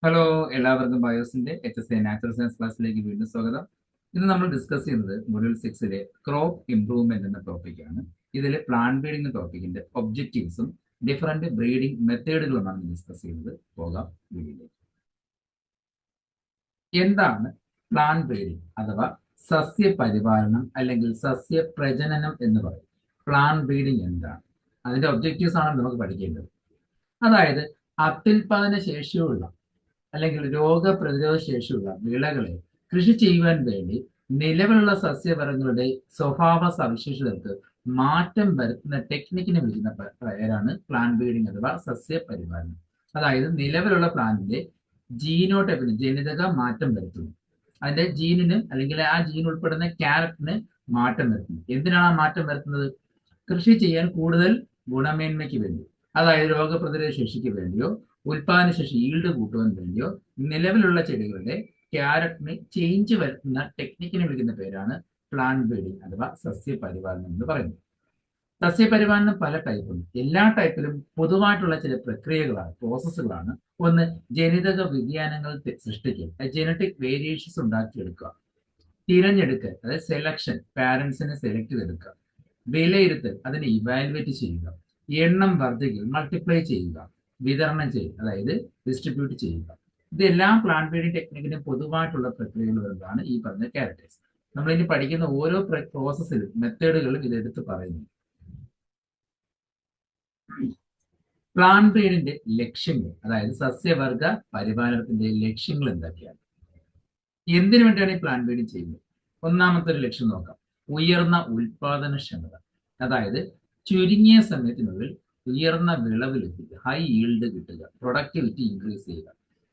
Hello, എല്ലാവർക്കും ബയോസിന്റെ HSA natural science ക്ലാസ്സിലേക്ക് വീണ്ടും സ്വാഗതം. ഇന്ന് നമ്മൾ ഡിസ്കസ് ചെയ്യുന്നത് മൊഡ്യൂൾ 6 ക്രോപ്പ് ഇംപ്രൂവ്മെന്റ് എന്ന ടോപ്പിക്കാണ്. ഇതിൽ പ്ലാന്റ് ബ്രീഡിംഗ് ടോപ്പിക്കിന്റെ ഒബ്ജക്റ്റീവ്സും ഡിഫറെന്റ് ബ്രീഡിംഗ് മെത്തേഡുകളുമാണ് ഡിസ്കസ് ചെയ്യുന്നത്. പോകാം വീഡിയോയിലേക്ക്. എന്താണ് പ്ലാന്റ് ബ്രീഡിംഗ് അഥവാ സസ്യ പരിപാലനം അല്ലെങ്കിൽ സസ്യ പ്രജനനം എന്ന് പറയും. പ്ലാന്റ് ബ്രീഡിംഗ് എന്താണ്, അതിന്റെ ഒബ്ജക്റ്റീവ്സ് ആണ് നമുക്ക് പഠിക്കേണ്ടത്. അതായത് അത്യുൽപാദന ശേഷിയുള്ള അല്ലെങ്കിൽ രോഗപ്രതിരോധ ശേഷിയുള്ള വിളകളെ കൃഷി ചെയ്യുവാൻ വേണ്ടി നിലവിലുള്ള സസ്യവർഗങ്ങളുടെ സ്വഭാവ സവിശേഷതകൾക്ക് മാറ്റം വരുത്തുന്ന ടെക്നിക്കിനെ വിളിക്കുന്ന പേരാണ് പ്ലാന്റ് ബ്രീഡിംഗ് അഥവാ സസ്യ പരിപാലനം. അതായത് നിലവിലുള്ള പ്ലാന്റിന്റെ ജീനോടൈപ്പിന് ജനിതക മാറ്റം വരുത്തുന്നു. അതിന്റെ ജീനിന് അല്ലെങ്കിൽ ആ ജീൻ ഉൾപ്പെടുന്ന ക്യാരക്ടറിന് മാറ്റം വരുത്തുന്നു. എന്തിനാണ് ആ മാറ്റം വരുത്തുന്നത്? കൃഷി ചെയ്യാൻ കൂടുതൽ ഗുണമേന്മയ്ക്ക് വേണ്ടി, അതായത് രോഗപ്രതിരോധ ശേഷിക്ക് വേണ്ടിയോ ഉൽപാദനശേഷി ഈൽഡ് കൂട്ടുവാൻ വേണ്ടിയോ നിലവിലുള്ള ചെടികളുടെ ക്യാരക്ടറിന് ചേഞ്ച് വരുത്തുന്ന ടെക്നിക്കിനെ വിളിക്കുന്ന പേരാണ് പ്ലാന്റ് ബ്രീഡിംഗ് അഥവാ സസ്യപരിപാലനം എന്ന് പറയുന്നത്. സസ്യപരിപാലനം പല ടൈപ്പുണ്ട്. എല്ലാ ടൈപ്പിലും പൊതുവായിട്ടുള്ള ചില പ്രക്രിയകളാണ്, പ്രോസസ്സുകളാണ്. ഒന്ന്, ജനിതക വ്യതിയാനങ്ങൾ സൃഷ്ടിക്കുക, ജനറ്റിക് വേരിയേഷൻസ് ഉണ്ടാക്കിയെടുക്കുക. തിരഞ്ഞെടുക്കൽ, അതായത് സെലക്ഷൻ, പാരന്റ്സിനെ സെലക്ട് ചെയ്തെടുക്കുക. വിലയിരുത്തൽ, അതിനെ ഇവാലുവേറ്റ് ചെയ്യുക. എണ്ണം വർദ്ധിക്കുക, മൾട്ടിപ്ലൈ ചെയ്യുക. വിതരണം ചെയ്യുക, അതായത് ഡിസ്ട്രിബ്യൂട്ട് ചെയ്യുക. ഇതെല്ലാം പ്ലാന്റ് ബ്രീഡിംഗ് ടെക്നിക്കിന്റെ പൊതുവായിട്ടുള്ള പ്രക്രിയകൾ വരുന്നതാണ് ഈ പറഞ്ഞ ക്യാരക്ടേഴ്സ്. നമ്മൾ ഇനി പഠിക്കുന്ന ഓരോ പ്രോസസ്സിലും മെത്തേഡുകളും ഇതെടുത്ത് പറയുന്നു. പ്ലാന്റ് ബ്രീഡിന്റെ ലക്ഷ്യങ്ങൾ, അതായത് സസ്യവർഗ പരിപാലനത്തിന്റെ ലക്ഷ്യങ്ങൾ എന്തൊക്കെയാണ്, എന്തിനു വേണ്ടിയാണ് ഈ പ്ലാന്റ് ബ്രീഡിംഗ് ചെയ്യുന്നത്? ഒന്നാമത്തെ ഒരു ലക്ഷ്യം നോക്കാം. ഉയർന്ന ഉൽപാദനക്ഷമത, അതായത് ചുരുങ്ങിയ സമയത്തിനുള്ളിൽ ഉയർന്ന വിളവ് ലഭിക്കുക, ഹൈ ഈൽഡ് കിട്ടുക, പ്രൊഡക്ടിവിറ്റി ഇൻക്രീസ് ചെയ്യുക.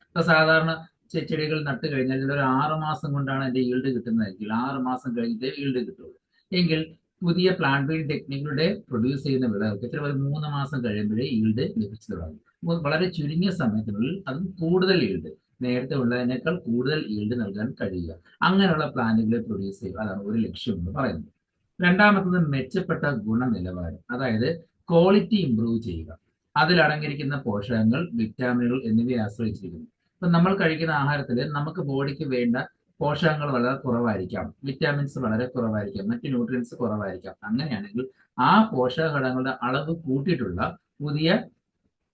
ഇപ്പൊ സാധാരണ ചെടികൾ നട്ട് കഴിഞ്ഞാൽ ഒരു 6 മാസം കൊണ്ടാണ് അതിന്റെ ഈൽഡ് കിട്ടുന്നതെങ്കിൽ 6 മാസം കഴിഞ്ഞിട്ടേ ഈൽഡ് കിട്ടുള്ളൂ. എങ്കിൽ പുതിയ പ്ലാന്റ് ബ്രീഡിംഗ് ടെക്നിക്കിലൂടെ പ്രൊഡ്യൂസ് ചെയ്യുന്ന വിളകൾക്ക് ചില ഒരു 3 മാസം കഴിയുമ്പോഴേ ഈൽഡ് ലഭിച്ചു തുടങ്ങും. വളരെ ചുരുങ്ങിയ സമയത്തിനുള്ളിൽ അതും കൂടുതൽ ഈൽഡ്, നേരത്തെ ഉള്ളതിനേക്കാൾ കൂടുതൽ ഈൽഡ് നൽകാൻ കഴിയുക. അങ്ങനെയുള്ള പ്ലാന്റുകളെ പ്രൊഡ്യൂസ് ചെയ്യുക, അതാണ് ഒരു ലക്ഷ്യം എന്ന് പറയുന്നത്. രണ്ടാമത്തത് മെച്ചപ്പെട്ട ഗുണനിലവാരം, അതായത് ക്വാളിറ്റി ഇംപ്രൂവ് ചെയ്യുക. അതിലടങ്ങിയിരിക്കുന്ന പോഷകങ്ങൾ, വിറ്റാമിനുകൾ എന്നിവയെ ആശ്രയിച്ചിരിക്കുന്നു. ഇപ്പൊ നമ്മൾ കഴിക്കുന്ന ആഹാരത്തിൽ നമുക്ക് ബോഡിക്ക് വേണ്ട പോഷകങ്ങൾ വളരെ കുറവായിരിക്കാം, വിറ്റാമിൻസ് വളരെ കുറവായിരിക്കാം, മറ്റ് ന്യൂട്രിയൻസ് കുറവായിരിക്കാം. അങ്ങനെയാണെങ്കിൽ ആ പോഷക ഘടകങ്ങളുടെ അളവ് കൂട്ടിയിട്ടുള്ള പുതിയ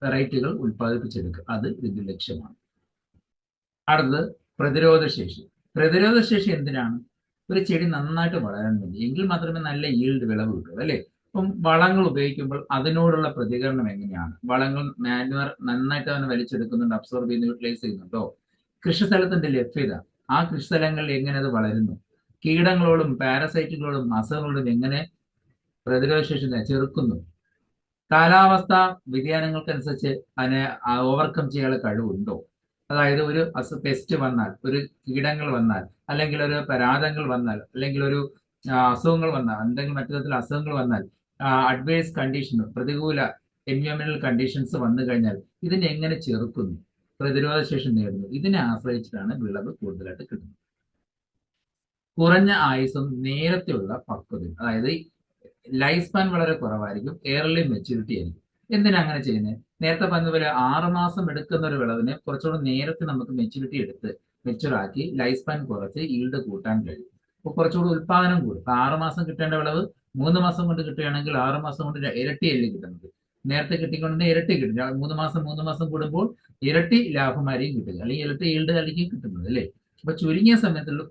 വെറൈറ്റികൾ ഉൽപ്പാദിപ്പിച്ചെടുക്കുക, അത് ഇതിന്റെ ലക്ഷ്യമാണ്. അടുത്തത് പ്രതിരോധശേഷി. പ്രതിരോധശേഷി എന്തിനാണ്? ഒരു ചെടി നന്നായിട്ട് വളരാൻ വേണ്ടി, എങ്കിൽ മാത്രമേ നല്ല ഈൽഡ് വിളവ് കിട്ടൂ, അല്ലേ? അപ്പം വളങ്ങൾ ഉപയോഗിക്കുമ്പോൾ അതിനോടുള്ള പ്രതികരണം എങ്ങനെയാണ്? വളങ്ങൾ മാനുവർ നന്നായിട്ട് അവനെ വലിച്ചെടുക്കുന്നുണ്ട്, അബ്സോർബ് ചെയ്യുന്നു, യൂട്ടിലൈസ് ചെയ്യുന്നുണ്ടോ? കൃഷിസ്ഥലത്തിന്റെ ലഭ്യത, ആ കൃഷിസ്ഥലങ്ങളിൽ എങ്ങനെ അത് വളരുന്നു? കീടങ്ങളോടും പാരസൈറ്റുകളോടും അസുഖങ്ങളോടും എങ്ങനെ പ്രതിരോധശേഷി ചെറുക്കുന്നു? കാലാവസ്ഥ വ്യതിയാനങ്ങൾക്കനുസരിച്ച് അതിനെ ഓവർകം ചെയ്യാനുള്ള കഴിവുണ്ടോ? അതായത് ഒരു പെസ്റ്റ് വന്നാൽ, ഒരു കീടങ്ങൾ വന്നാൽ, അല്ലെങ്കിൽ ഒരു പരാതങ്ങൾ വന്നാൽ, അല്ലെങ്കിൽ ഒരു അസുഖങ്ങൾ വന്നാൽ, എന്തെങ്കിലും മറ്റു തരത്തിലുള്ള അസുഖങ്ങൾ വന്നാൽ, അഡ്വേഴ്സ് കണ്ടീഷൻ, പ്രതികൂല എൻവയോൺമെന്റൽ കണ്ടീഷൻസ് വന്നു കഴിഞ്ഞാൽ ഇതിനെ എങ്ങനെ ചെറുക്കുന്നു, പ്രതിരോധശേഷി നേടുന്നു? ഇതിനെ ആശ്രയിച്ചിട്ടാണ് വിളവ് കൂടുതലായിട്ട് കിട്ടുന്നത്. കുറഞ്ഞ ആയുസ്സും നേരത്തെയുള്ള പക്വതയും, അതായത് ലൈഫ് സ്പാൻ വളരെ കുറവായിരിക്കും, എയർലി മെച്യൂരിറ്റി ആയിരിക്കും. എന്തിനാ അങ്ങനെ ചെയ്യുന്നത്? നേരത്തെ പറഞ്ഞതുപോലെ 6 മാസം എടുക്കുന്ന ഒരു വിളവിനെ കുറച്ചുകൂടി നേരത്തെ നമുക്ക് മെച്യൂരിറ്റി എടുത്ത് മെച്യൂറാക്കി ലൈഫ് സ്പാൻ കുറച്ച് ഈൽഡ് കൂട്ടാൻ കഴിയും. അപ്പോൾ കുറച്ചുകൂടി ഉൽപാദനം കൂടും. 6 മാസം കിട്ടേണ്ട വിളവ് 3 മാസം കൊണ്ട് കിട്ടുകയാണെങ്കിൽ 6 മാസം കൊണ്ട് ഇരട്ടിയല്ലേ കിട്ടുന്നത്. നേരത്തെ കിട്ടിക്കൊണ്ട് ഇരട്ടി കിട്ടും. 3 മാസം കൂടുമ്പോൾ ഇരട്ടി ലാഭമായിരിക്കും കിട്ടുക, അല്ലെങ്കിൽ ഇരട്ടി ഈൽഡ് ആയിരിക്കും കിട്ടുന്നത്, അല്ലേ? അപ്പൊ ചുരുങ്ങിയ സമയത്തുള്ള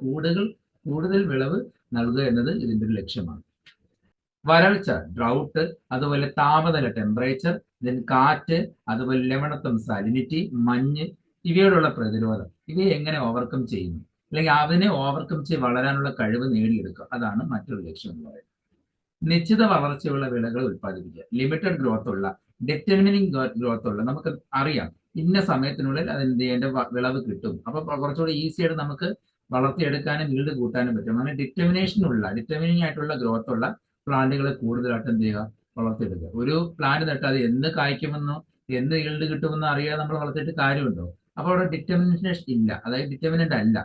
കൂടുതൽ വിളവ് നൽകുക എന്നത് ഇതിന്റെ ഒരു ലക്ഷ്യമാണ്. വരൾച്ച, ഡ്രൗട്ട്, അതുപോലെ താപനില, ടെമ്പറേച്ചർ, കാറ്റ്, അതുപോലെ ലവണത്വം, സാലിനിറ്റി, മഞ്ഞ്, ഇവയോടുള്ള പ്രതിരോധം, ഇവയെ എങ്ങനെ ഓവർകം ചെയ്യുന്നു, അല്ലെങ്കിൽ അതിനെ ഓവർകം ചെയ്ത് വളരാനുള്ള കഴിവ് നേടിയെടുക്കുക, അതാണ് മറ്റൊരു ലക്ഷ്യം എന്ന് പറയുന്നത്. നിശ്ചിത വളർച്ചയുള്ള വിളകൾ ഉൽപ്പാദിപ്പിക്കുക, ലിമിറ്റഡ് ഗ്രോത്ത് ഉള്ള, ഡിറ്റർമിനിങ് ഗ്രോത്ത് ഉള്ള, നമുക്ക് അറിയാം ഇന്ന സമയത്തിനുള്ളിൽ അതിന്റെ വിളവ് കിട്ടും. അപ്പൊ കുറച്ചുകൂടി ഈസി ആയിട്ട് നമുക്ക് വളർത്തിയെടുക്കാനും ഈൽഡ് കൂട്ടാനും പറ്റും. അങ്ങനെ ഡിറ്റർമിനിങ് ആയിട്ടുള്ള ഗ്രോത്ത് ഉള്ള പ്ലാന്റുകളെ കൂടുതലായിട്ട് എന്ത് ചെയ്യുക, വളർത്തിയെടുക്കുക. ഒരു പ്ലാന്റ് നട്ടാൽ എന്ന് കായ്ക്കുമെന്നോ എന്ന് ഈൽഡ് കിട്ടുമെന്നോ അറിയാതെ നമ്മൾ വളർത്തിയിട്ട് കാര്യമുണ്ടോ? അപ്പോൾ അവിടെ ഡിറ്റർമിനേഷൻ ഇല്ല, അതായത് ഡിറ്റർമിനന്റ് അല്ല.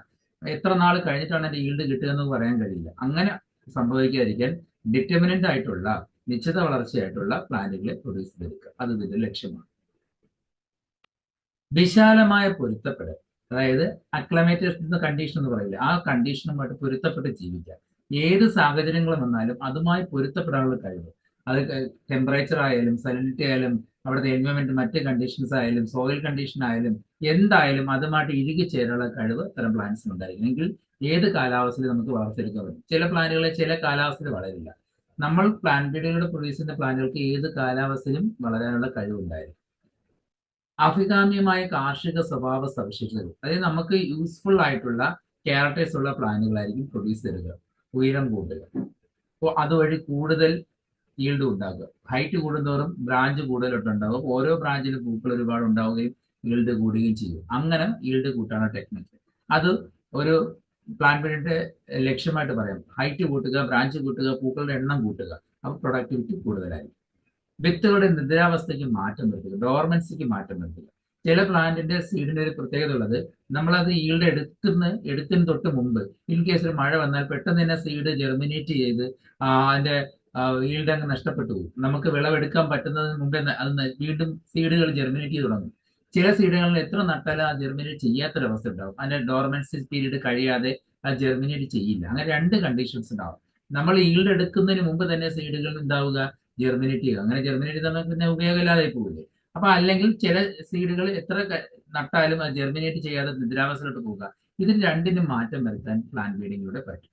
എത്ര നാൾ കഴിഞ്ഞിട്ടാണ് അതിന്റെ ഈൽഡ് കിട്ടുക എന്ന് പറയാൻ കഴിയില്ല. അങ്ങനെ സംഭവിക്കാതിരിക്കാൻ ഡിറ്റർമിനന്റ് ആയിട്ടുള്ള, നിശ്ചിത വളർച്ചയായിട്ടുള്ള പ്ലാന്റുകളെ പ്രൊഡ്യൂസ് ചെയ്തെടുക്കുക, അത് ഇതിന്റെ ലക്ഷ്യമാണ്. വിശാലമായ പൊരുത്തപ്പെടൽ, അതായത് അക്ലമേറ്റേഷൻ കണ്ടീഷൻ എന്ന് പറയില്ല, ആ കണ്ടീഷനുമായിട്ട് പൊരുത്തപ്പെട്ട് ജീവിക്കുക. ഏത് സാഹചര്യങ്ങൾ വന്നാലും അതുമായി പൊരുത്തപ്പെടാനുള്ള കഴിവ്, അത് ടെമ്പറേച്ചർ ആയാലും സലിനിറ്റി ആയാലും അവിടുത്തെ എൻവയോൺമെന്റ് മറ്റ് കണ്ടീഷൻസ് ആയാലും സോയിൽ കണ്ടീഷൻ ആയാലും എന്തായാലും അതുമായിട്ട് ഇഴുകി ചേരാനുള്ള കഴിവ് ഇത്തരം പ്ലാന്റ്സിന് ഉണ്ടായിരിക്കും. എങ്കിൽ ഏത് കാലാവസ്ഥയിൽ നമുക്ക് വളർത്തിയെടുക്കാൻ പറ്റും. ചില പ്ലാന്റുകളെ ചില കാലാവസ്ഥയിൽ വളരില്ല. നമ്മൾ പ്ലാന്റ് ബ്രീഡുകൾ പ്രൊഡ്യൂസ് ചെയ്യുന്ന പ്ലാന്റുകൾക്ക് ഏത് കാലാവസ്ഥയിലും വളരാനുള്ള കഴിവുണ്ടായിരിക്കും. അഭികാമ്യമായ കാർഷിക സ്വഭാവ സവിശേഷതകൾ, അതായത് നമുക്ക് യൂസ്ഫുൾ ആയിട്ടുള്ള ക്യാരക്ടേഴ്സ് ഉള്ള പ്ലാന്റുകളായിരിക്കും പ്രൊഡ്യൂസ് ചെയ്യുക. ഉയരം കൂടുക, അപ്പോൾ അതുവഴി കൂടുതൽ ഈൽഡ് ഉണ്ടാകുക. ഹൈറ്റ് കൂടുന്തോറും ബ്രാഞ്ച് കൂടുതലുണ്ടാകും. ഓരോ ബ്രാഞ്ചിലും പൂക്കൾ ഒരുപാട് ഉണ്ടാവുകയും ഈൽഡ് കൂടുകയും ചെയ്യും. അങ്ങനെ ഈൽഡ് കൂട്ടാനുള്ള ടെക്നിക്ക്, അത് ഒരു പ്ലാന്റ് ബ്രീഡിന്റെ ലക്ഷ്യമായിട്ട് പറയാം. ഹൈറ്റ് കൂട്ടുക, ബ്രാഞ്ച് കൂട്ടുക, പൂക്കളുടെ എണ്ണം കൂട്ടുക, അപ്പോൾ പ്രൊഡക്ടിവിറ്റി കൂടുതലായിരിക്കും. വിത്തുകളുടെ നിദ്രാവസ്ഥയ്ക്ക് മാറ്റം വരുത്തുക, ഡോർമൻസിക്ക് മാറ്റം വരുത്തുക. ചില പ്ലാന്റിന്റെ സീഡിന്റെ ഒരു പ്രത്യേകത ഉള്ളത്, നമ്മളത് ഈൽഡ് എടുത്തിന് തൊട്ട് മുമ്പ് ഇൻ കേസ് ഒരു മഴ വന്നാൽ പെട്ടെന്ന് തന്നെ സീഡ് ജെർമിനേറ്റ് ചെയ്ത് അതിന്റെ ഈൽഡ് അങ്ങ് നഷ്ടപ്പെട്ടു പോകും. നമുക്ക് വിളവെടുക്കാൻ പറ്റുന്നതിന് മുമ്പേ അത് വീണ്ടും സീഡുകൾ ജെർമിനേറ്റ് ചെയ്ത് തുടങ്ങും. ചില സീഡുകളിൽ എത്ര നട്ടാലും ആ ജെർമിനേറ്റ് ചെയ്യാത്തൊരവസ്ഥ ഉണ്ടാവും. അതിന്റെ ഡോർമൻസി പീരീഡ് കഴിയാതെ അത് ജെർമിനേറ്റ് ചെയ്യില്ല. അങ്ങനെ രണ്ട് കണ്ടീഷൻസ് ഉണ്ടാവും. നമ്മൾ ഈൽഡ് എടുക്കുന്നതിന് മുമ്പ് തന്നെ സീഡുകൾ ഉണ്ടാവുക ജെർമിനേറ്റ് ചെയ്യുക. അങ്ങനെ ജെർമിനേറ്റ് ചെയ്താൽ പിന്നെ ഉപയോഗമില്ലാതെ പോകില്ലേ. അപ്പൊ അല്ലെങ്കിൽ ചില സീഡുകൾ എത്ര നട്ടാലും അത് ജെർമിനേറ്റ് ചെയ്യാതെ നിദ്രാവസ്ഥയിലോട്ട് പോകുക. ഇതിന് രണ്ടിനും മാറ്റം വരുത്താൻ പ്ലാന്റ് ബ്രീഡിങ്ങിലൂടെ പറ്റും.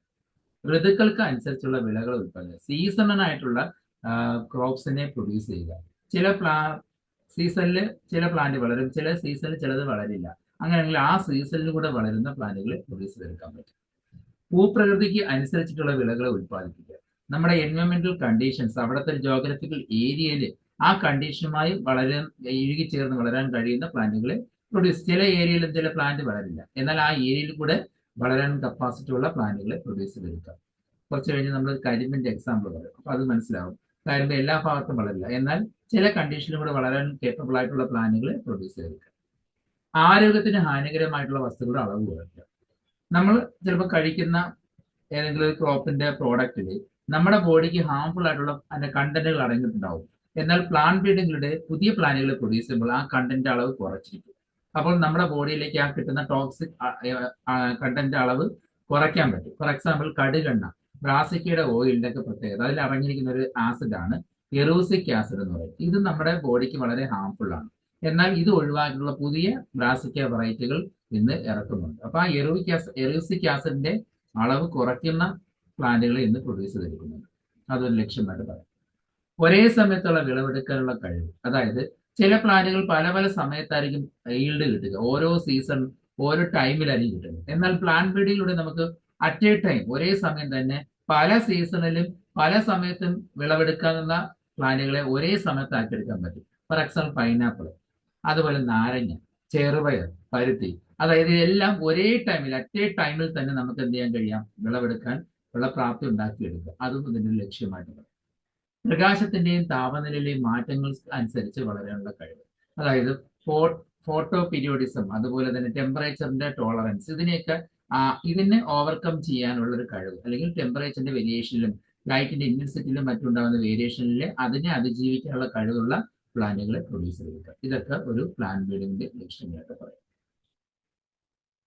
ഋതുക്കൾക്ക് അനുസരിച്ചുള്ള വിളകൾ ഉൽപ്പാദിക്കുക, സീസണായിട്ടുള്ള ക്രോപ്സിനെ പ്രൊഡ്യൂസ് ചെയ്യുക. ചില സീസണിൽ ചില പ്ലാന്റ് വളരും, ചില സീസണിൽ ചിലത് വളരില്ല. അങ്ങനെയാണെങ്കിൽ ആ സീസണിൽ കൂടെ വളരുന്ന പ്ലാന്റുകളെ പ്രൊഡ്യൂസ് ചെയ്തെടുക്കാൻ പറ്റും. ഭൂപ്രകൃതിക്ക് അനുസരിച്ചിട്ടുള്ള വിളകളെ ഉൽപ്പാദിപ്പിക്കുക. നമ്മുടെ എൻവയോൺമെന്റൽ കണ്ടീഷൻസ്, അവിടുത്തെ ജോഗ്രഫിക്കൽ ഏരിയയിൽ ആ കണ്ടീഷനുമായി ഇഴുകിച്ചേർന്ന് വളരാൻ കഴിയുന്ന പ്ലാന്റുകളെ പ്രൊഡ്യൂസ്. ചില ഏരിയയിലും ചില പ്ലാന്റ് വളരില്ല, എന്നാൽ ആ ഏരിയയിൽ കൂടെ വളരാൻ കപ്പാസിറ്റി ഉള്ള പ്ലാന്റുകളെ പ്രൊഡ്യൂസ് ചെയ്തെടുക്കാം. കുറച്ച് കഴിഞ്ഞ് നമ്മൾ കരിമ്പിന്റെ എക്സാമ്പിൾ പറയും, അപ്പൊ അത് മനസ്സിലാവും. കരിമ്പ് എല്ലാ ഭാഗത്തും വളരില്ല, എന്നാൽ ചില കണ്ടീഷനിലും കൂടെ വളരാൻ കേപ്പബിൾ ആയിട്ടുള്ള പ്ലാന്റുകളെ പ്രൊഡ്യൂസ് ചെയ്തെടുക്കാം. ആരോഗ്യത്തിന് ഹാനികരമായിട്ടുള്ള വസ്തുക്കളുടെ അളവ് കുറയ്ക്കുക. നമ്മൾ ചിലപ്പോൾ കഴിക്കുന്ന ഏതെങ്കിലും ഒരു ക്രോപ്പിന്റെ പ്രോഡക്റ്റിൽ നമ്മുടെ ബോഡിക്ക് ഹാംഫുൾ ആയിട്ടുള്ള അതിന്റെ കണ്ടന്റുകൾ അടങ്ങിയിട്ടുണ്ടാവും. എന്നാൽ പ്ലാന്റ് ബ്രീഡിങ്ങിലൂടെ പുതിയ പ്ലാന്റുകൾ പ്രൊഡ്യൂസ് ചെയ്യുമ്പോൾ ആ കണ്ടന്റ് അളവ് കുറച്ചിരിക്കും. അപ്പോൾ നമ്മുടെ ബോഡിയിലേക്ക് ആ കിട്ടുന്ന ടോക്സിക് കണ്ടന്റ് അളവ് കുറയ്ക്കാൻ പറ്റും. ഫോർ എക്സാമ്പിൾ കടുകെണ്ണ, ബ്രാസിക്കയുടെ ഓയിലിന്റെ ഒക്കെ പ്രത്യേകത, അതിൽ അടങ്ങിയിരിക്കുന്ന ഒരു ആസിഡാണ് എറൂസിക് ആസിഡ് എന്ന് പറയുന്നത്. ഇത് നമ്മുടെ ബോഡിക്ക് വളരെ ഹാംഫുൾ ആണ്. എന്നാൽ ഇത് ഒഴിവാക്കിയുള്ള പുതിയ ബ്രാസിക്ക വെറൈറ്റികൾ ഇന്ന് ഇറക്കുന്നുണ്ട്. അപ്പൊ ആ എറൂസിക് ആസിഡിന്റെ അളവ് കുറയ്ക്കുന്ന പ്ലാന്റുകൾ ഇന്ന് പ്രൊഡ്യൂസ് ചെയ്തിരിക്കുന്നുണ്ട്. അതൊരു ലക്ഷ്യമായിട്ട് പറയാം. ഒരേ സമയത്തുള്ള വിളവെടുക്കാനുള്ള കഴിവ്, അതായത് ചില പ്ലാന്റുകൾ പല പല സമയത്തായിരിക്കും ഈൽഡ് കിട്ടുക. ഓരോ സീസൺ ഓരോ ടൈമിലായിരിക്കും കിട്ടുന്നത്. എന്നാൽ പ്ലാന്റ് ബ്രീഡിങ്ങിലൂടെ നമുക്ക് അറ്റ് എ ടൈം ഒരേ സമയം തന്നെ പല സീസണിലും പല സമയത്തും വിളവെടുക്കാവുന്ന പ്ലാന്റുകളെ ഒരേ സമയത്ത് ആക്കിയെടുക്കാൻ പറ്റും. ഫോർ എക്സാമ്പിൾ പൈനാപ്പിൾ, അതുപോലെ നാരങ്ങ, ചെറുപയർ, പരുത്തി, അതായത് എല്ലാം ഒരേ ടൈമിൽ അറ്റ് എ ടൈമിൽ തന്നെ നമുക്ക് എന്ത് ചെയ്യാൻ കഴിയാം, വിളവെടുക്കാൻ വിളപ്രാപ്തി ഉണ്ടാക്കിയെടുക്കുക. അതും ഇതിന്റെ ലക്ഷ്യമായിട്ട് പറയും. പ്രകാശത്തിന്റെയും താപനിലയിലെയും മാറ്റങ്ങൾ അനുസരിച്ച് വളരാനുള്ള കഴിവ്, അതായത് ഫോട്ടോ പീരിയോഡിസം, അതുപോലെ തന്നെ ടെമ്പറേച്ചറിന്റെ ടോളറൻസ്, ഇതിനെ ഓവർകം ചെയ്യാനുള്ള ഒരു കഴിവ്, അല്ലെങ്കിൽ ടെമ്പറേച്ചറിന്റെ വേരിയേഷനിലും ലൈറ്റിന്റെ ഇന്റൻസിറ്റിയിലും മറ്റുണ്ടാകുന്ന വേരിയേഷനിൽ അതിനെ അതിജീവിക്കാനുള്ള കഴിവുള്ള പ്ലാന്റുകളെ പ്രൊഡ്യൂസ് ചെയ്തെടുക്കുക. ഇതൊക്കെ ഒരു പ്ലാന്റ് ബ്രീഡിങ്ങിന്റെ ലക്ഷ്യമായിട്ട് പറയും.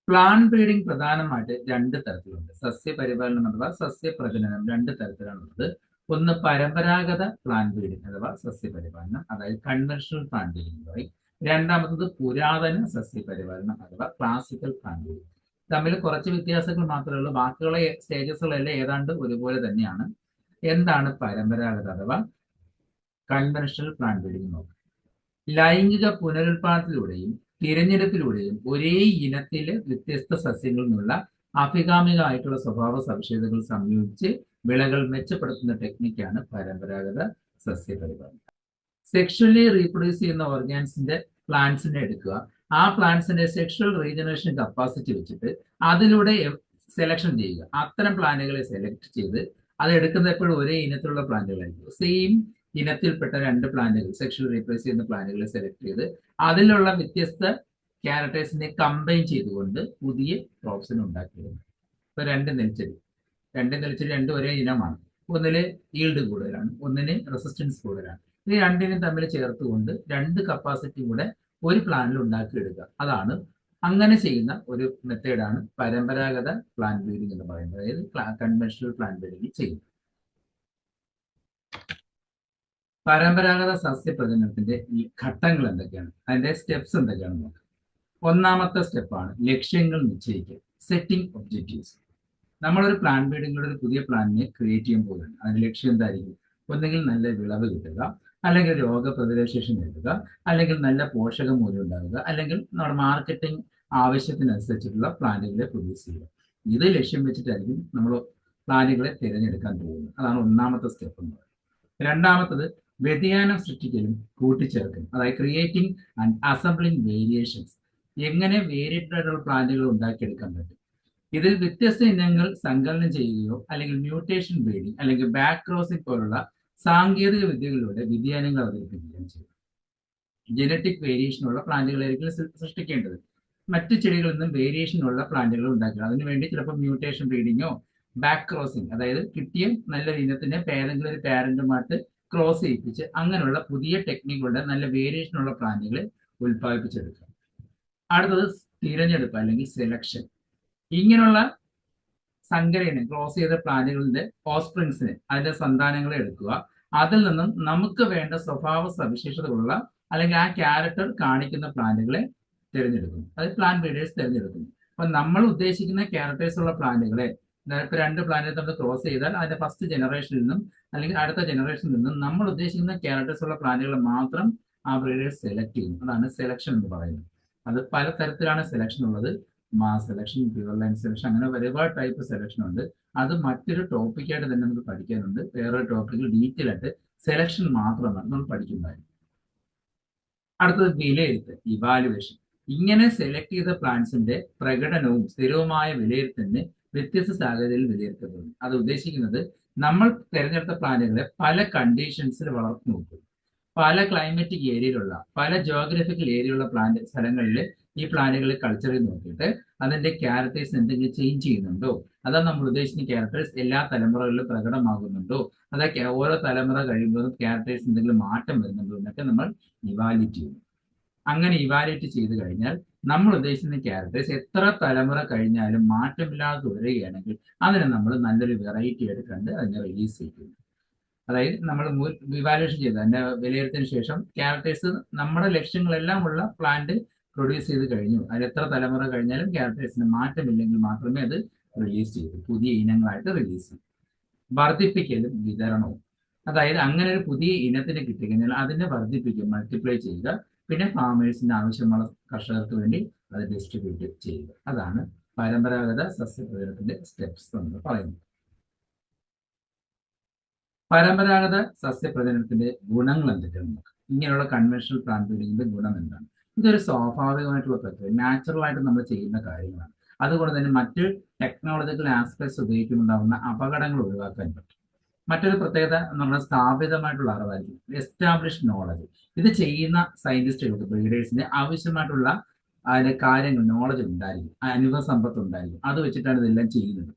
പ്ലാന്റ് ബ്രീഡിംഗ് പ്രധാനമായിട്ട് രണ്ട് തരത്തിലുണ്ട്. സസ്യപരിപാലനം അഥവാ സസ്യപ്രജനനം രണ്ട് തരത്തിലാണുള്ളത്. ഒന്ന് പരമ്പരാഗത പ്ലാന്റ് ബ്രീഡിംഗ് അഥവാ സസ്യപരിപാലനം, അതായത് കൺവെൻഷണൽ പ്ലാന്റ് ബ്രീഡിംഗ് പറയും. രണ്ടാമത്തത് പുരാതന സസ്യപരിപാലനം അഥവാ ക്ലാസിക്കൽ പ്ലാന്റ് ബ്രീഡിംഗ്. തമ്മിൽ കുറച്ച് വ്യത്യാസങ്ങൾ മാത്രമേ ഉള്ളൂ. ബാക്കിയുള്ള സ്റ്റേജസുകളെല്ലാം ഏതാണ്ട് ഒരുപോലെ തന്നെയാണ്. എന്താണ് പരമ്പരാഗത അഥവാ കൺവെൻഷണൽ പ്ലാന്റ് ബ്രീഡിംഗ് നോക്കാം. ലൈംഗിക പുനരുൽപാദനത്തിലൂടെയും തിരഞ്ഞെടുപ്പിലൂടെയും ഒരേ ഇനത്തിലെ വ്യത്യസ്ത സസ്യങ്ങളിൽ നിന്നുള്ള അഭികാമികമായിട്ടുള്ള സ്വഭാവ സവിശേഷതകൾ സംയോജിച്ച് വിളകൾ മെച്ചപ്പെടുത്തുന്ന ടെക്നിക്കാണ് പരമ്പരാഗത സസ്യപരിപാലനം. സെക്ഷുവലി റീപ്രൊഡ്യൂസ് ചെയ്യുന്ന ഓർഗാൻസിന്റെ പ്ലാന്റ്സിനെ എടുക്കുക, ആ പ്ലാന്റ്സിന്റെ സെക്ഷുവൽ റീജനറേഷൻ കപ്പാസിറ്റി വെച്ചിട്ട് അതിലൂടെ സെലക്ഷൻ ചെയ്യുക. അത്തരം പ്ലാന്റുകളെ സെലക്ട് ചെയ്ത് അത് എടുക്കുന്ന എപ്പോഴും ഒരേ ഇനത്തിലുള്ള പ്ലാന്റുകളായിരിക്കും. സെയിം ഇനത്തിൽപ്പെട്ട രണ്ട് പ്ലാന്റുകൾ, സെക്ഷുവൽ റീപ്രൊഡ്യൂസ് ചെയ്യുന്ന പ്ലാന്റുകളെ സെലക്ട് ചെയ്ത് അതിലുള്ള വ്യത്യസ്ത ക്യാരക്ടേഴ്സിനെ കമ്പൈൻ ചെയ്തുകൊണ്ട് പുതിയ ക്രോപ്സിനെ ഉണ്ടാക്കിയത്. ഇപ്പൊ രണ്ട് നെൽച്ചെടി രണ്ടും ഒരേ ഇനമാണ്. ഒന്നില് ഈൽഡ് കൂടുതലാണ്, ഒന്നിന് റെസിസ്റ്റൻസ് കൂടുതലാണ്. ഇത് രണ്ടിനും തമ്മിൽ ചേർത്തുകൊണ്ട് രണ്ട് കപ്പാസിറ്റി കൂടെ ഒരു പ്ലാനിൽ ഉണ്ടാക്കിയെടുക്കുക. അതാണ് അങ്ങനെ ചെയ്യുന്ന ഒരു മെത്തേഡാണ് പരമ്പരാഗത പ്ലാൻ ബ്രീഡിംഗ് എന്ന് പറയുന്നത്. അതായത് കൺവെൻഷണൽ പ്ലാൻ ബ്രീഡിംഗ് ചെയ്യുന്നത്. പരമ്പരാഗത സസ്യപ്രജനനത്തിന്റെ ഈ ഘട്ടങ്ങൾ എന്തൊക്കെയാണ്, അതിന്റെ സ്റ്റെപ്സ് എന്തൊക്കെയാണെന്ന് നോക്കാം. ഒന്നാമത്തെ സ്റ്റെപ്പാണ് ലക്ഷ്യങ്ങൾ നിശ്ചയിക്കുക, സെറ്റിംഗ് ഒബ്ജക്റ്റീവ്സ്. നമ്മളൊരു പ്ലാൻ ബ്രീഡിങ്ങിലൂടെ ഒരു പുതിയ പ്ലാനിനെ ക്രിയേറ്റ് ചെയ്യാൻ പോകുകയാണ്. അതിന്റെ ലക്ഷ്യം എന്തായിരിക്കും? ഒന്നെങ്കിൽ നല്ല വിളവ് കിട്ടുക, അല്ലെങ്കിൽ രോഗപ്രതിരോധ ശേഷി നേടുക, അല്ലെങ്കിൽ നല്ല പോഷക മൂല്യം ഉണ്ടാകുക, അല്ലെങ്കിൽ നമ്മുടെ മാർക്കറ്റിംഗ് ആവശ്യത്തിനനുസരിച്ചിട്ടുള്ള പ്ലാനുകളെ പ്രൊഡ്യൂസ് ചെയ്യുക. ഇത് ലക്ഷ്യം വെച്ചിട്ടായിരിക്കും നമ്മൾ പ്ലാനുകളെ തിരഞ്ഞെടുക്കാൻ പോകുന്നത്. അതാണ് ഒന്നാമത്തെ സ്റ്റെപ്പ് എന്ന് പറയുന്നത്. രണ്ടാമത്തത് വ്യതിയാനം സൃഷ്ടിക്കലും കൂട്ടിച്ചേർക്കലും, അതായത് ക്രിയേറ്റിംഗ് ആൻഡ് അസംബ്ലിംഗ് വേരിയേഷൻസ്. എങ്ങനെ വേരിയഡ് ആയിട്ടുള്ള പ്ലാന്റുകൾ ഉണ്ടാക്കിയെടുക്കാൻ പറ്റും. ഇതിൽ വ്യത്യസ്ത ഇനങ്ങൾ സങ്കലനം ചെയ്യുകയോ അല്ലെങ്കിൽ മ്യൂട്ടേഷൻ ബ്രീഡിംഗ് അല്ലെങ്കിൽ ബാക്ക് ക്രോസിംഗ് പോലുള്ള സാങ്കേതിക വിദ്യകളിലൂടെ വ്യതിയാനങ്ങൾ അവതരിപ്പിക്കുകയും ചെയ്യും. ജനറ്റിക് വേരിയേഷനുള്ള പ്ലാന്റുകളായിരിക്കും സൃഷ്ടിക്കേണ്ടത്. മറ്റു ചെടികളിൽ നിന്നും വേരിയേഷനുള്ള പ്ലാന്റുകൾ ഉണ്ടാക്കുക. അതിനുവേണ്ടി ചിലപ്പോൾ മ്യൂട്ടേഷൻ ബ്രീഡിങ്ങോ ബാക്ക് ക്രോസിംഗ്, അതായത് കിട്ടിയ നല്ല ഇനത്തിനെ ഏതെങ്കിലും ഒരു പാരന്റുമായിട്ട് ക്രോസ് ചെയ്യിപ്പിച്ച് അങ്ങനെയുള്ള പുതിയ ടെക്നിക്കുകളുടെ നല്ല വേരിയേഷനുള്ള പ്ലാന്റുകളെ ഉൽപ്പാദിപ്പിച്ചെടുക്കുക. അടുത്തത് തിരഞ്ഞെടുപ്പ് അല്ലെങ്കിൽ സെലക്ഷൻ. ഇങ്ങനെയുള്ള സങ്കരയിനെ ക്രോസ് ചെയ്ത പ്ലാന്റുകളുടെ ഓസ്പ്രിങ്സിനെ, അതിന്റെ സന്താനങ്ങളെ എടുക്കുക. അതിൽ നിന്നും നമുക്ക് വേണ്ട സ്വഭാവ സവിശേഷതകളുള്ള അല്ലെങ്കിൽ ആ ക്യാരക്ടർ കാണിക്കുന്ന പ്ലാന്റുകളെ തിരഞ്ഞെടുക്കുന്നു. അത് പ്ലാൻ ബ്രീഡേഴ്സ് തിരഞ്ഞെടുക്കുന്നു. അപ്പൊ നമ്മൾ ഉദ്ദേശിക്കുന്ന ക്യാരക്ടേഴ്സ് ഉള്ള പ്ലാന്റുകളെ ഇപ്പൊ രണ്ട് പ്ലാന്റുകൾ നമ്മൾ ക്രോസ് ചെയ്താൽ അതിന്റെ ഫസ്റ്റ് ജനറേഷനിൽ നിന്നും അല്ലെങ്കിൽ അടുത്ത ജനറേഷനിൽ നിന്നും നമ്മൾ ഉദ്ദേശിക്കുന്ന ക്യാരക്ടേഴ്സ് ഉള്ള പ്ലാന്റുകൾ മാത്രം ആ ബ്രീഡേഴ്സ് സെലക്ട് ചെയ്യുന്നു. അതാണ് സെലക്ഷൻ എന്ന് പറയുന്നത്. അത് പല തരത്തിലാണ് സെലക്ഷൻ ഉള്ളത്. Mass selection, pure line selection, അങ്ങനെ ഒരുപാട് ടൈപ്പ് സെലക്ഷൻ ഉണ്ട്. അത് മറ്റൊരു ടോപ്പിക്കായിട്ട് തന്നെ നമുക്ക് പഠിക്കാനുണ്ട്. വേറൊരു ടോപ്പിക്കിൽ ഡീറ്റെയിൽ ആയിട്ട് സെലക്ഷൻ മാത്രമാണ് നമ്മൾ പഠിക്കുന്നതായിരിക്കും. അടുത്തത് വിലയിരുത്തൽ, ഇവാലുവേഷൻ. ഇങ്ങനെ സെലക്ട് ചെയ്ത പ്ലാന്റ്സിന്റെ പ്രകടനവും സ്ഥിരവുമായ വിലയിരുത്തലിന് വ്യത്യസ്ത സാഹചര്യങ്ങളിൽ വിലയിരുത്തപ്പെടുന്നു. അത് ഉദ്ദേശിക്കുന്നത് നമ്മൾ തിരഞ്ഞെടുത്ത പ്ലാന്റുകളെ പല കണ്ടീഷൻസിൽ വളർത്തി നോക്കും. പല ക്ലൈമറ്റിക് ഏരിയയിലുള്ള പല ജോഗ്രഫിക്കൽ ഏരിയയുള്ള പ്ലാന്റ് സ്ഥലങ്ങളിൽ ഈ പ്ലാന്റുകളെ കൾച്ചർ ചെയ്ത് നോക്കിയിട്ട് അതിന്റെ ക്യാരക്ടേഴ്സ് എന്തെങ്കിലും ചേഞ്ച് ചെയ്യുന്നുണ്ടോ, അതാ നമ്മൾ ഉദ്ദേശിക്കുന്ന ക്യാരക്ടേഴ്സ് എല്ലാ തലമുറകളിലും പ്രകടമാകുന്നുണ്ടോ, അതൊക്കെ ഓരോ തലമുറ കഴിയുമ്പോഴും ക്യാരക്ടേഴ്സ് എന്തെങ്കിലും മാറ്റം വരുന്നുണ്ടോ എന്നൊക്കെ നമ്മൾ ഇവാലുവേറ്റ് ചെയ്യുന്നു. അങ്ങനെ ഇവാലുവേറ്റ് ചെയ്ത് കഴിഞ്ഞാൽ നമ്മൾ ഉദ്ദേശിക്കുന്ന ക്യാരക്ടേഴ്സ് എത്ര തലമുറ കഴിഞ്ഞാലും മാറ്റമില്ലാതെ തുടരുകയാണെങ്കിൽ അതിനെ നമ്മൾ നല്ലൊരു വെറൈറ്റി ആയിട്ട് കണ്ട് അതിനെ റിലീസ് ചെയ്യുന്നു. അതായത് നമ്മൾ ഇവാലുവേഷൻ ചെയ്ത് അതിന്റെ വിലയിരുത്തിയതിനു ശേഷം ക്യാരക്ടേഴ്സ് നമ്മുടെ ലക്ഷ്യങ്ങളെല്ലാം ഉള്ള പ്ലാന്റ് പ്രൊഡ്യൂസ് ചെയ്ത് കഴിഞ്ഞു, അതിൽ എത്ര തലമുറ കഴിഞ്ഞാലും ക്യാരക്ടേഴ്സിന് മാറ്റമില്ലെങ്കിൽ മാത്രമേ അത് റിലീസ് ചെയ്യൂ, പുതിയ ഇനങ്ങളായിട്ട് റിലീസ് ചെയ്യും. വർദ്ധിപ്പിക്കലും വിതരണവും, അതായത് അങ്ങനെ ഒരു പുതിയ ഇനത്തിന് കിട്ടിക്കഴിഞ്ഞാൽ അതിനെ വർദ്ധിപ്പിക്കുക, മൾട്ടിപ്ലൈ ചെയ്യുക, പിന്നെ ഫാമേഴ്സിന് ആവശ്യമുള്ള കർഷകർക്ക് വേണ്ടി അത് ഡിസ്ട്രിബ്യൂട്ട് ചെയ്യുക. അതാണ് പരമ്പരാഗത സസ്യപ്രചരണത്തിന്റെ സ്റ്റെപ്സ് എന്ന് പറയുന്നത്. പരമ്പരാഗത സസ്യപ്രചരണത്തിന്റെ ഗുണങ്ങൾ എന്തൊക്കെയാണ്? ഇങ്ങനെയുള്ള കൺവെൻഷണൽ പ്ലാന്റ് ബ്രീഡിങ്ങിന്റെ ഗുണം എന്താണ്? ഇതൊരു സ്വാഭാവികമായിട്ടുള്ള പ്രക്രിയ, നാച്ചുറൽ ആയിട്ട് നമ്മൾ ചെയ്യുന്ന കാര്യങ്ങളാണ്. അതുകൊണ്ട് തന്നെ മറ്റ് ടെക്നോളജിക്കൽ ആസ്പെക്ട്സ് ഉപയോഗിക്കുന്നുണ്ടാകുന്ന അപകടങ്ങൾ ഒഴിവാക്കാൻ പറ്റും. മറ്റൊരു പ്രത്യേകത എന്ന് പറഞ്ഞാൽ സ്ഥാപിതമായിട്ടുള്ള അറിവായിരിക്കും, എസ്റ്റാബ്ലിഷ്ഡ് നോളജ്. ഇത് ചെയ്യുന്ന സയന്റിസ്റ്റുകൾക്ക്, ബ്രീഡേഴ്സിന് ആവശ്യമായിട്ടുള്ള അതിന്റെ കാര്യങ്ങൾ, നോളജ് ഉണ്ടായിരിക്കും, അനുഭവ സമ്പത്ത് ഉണ്ടായിരിക്കും. അത് വെച്ചിട്ടാണ് ഇതെല്ലാം ചെയ്യുന്നത്.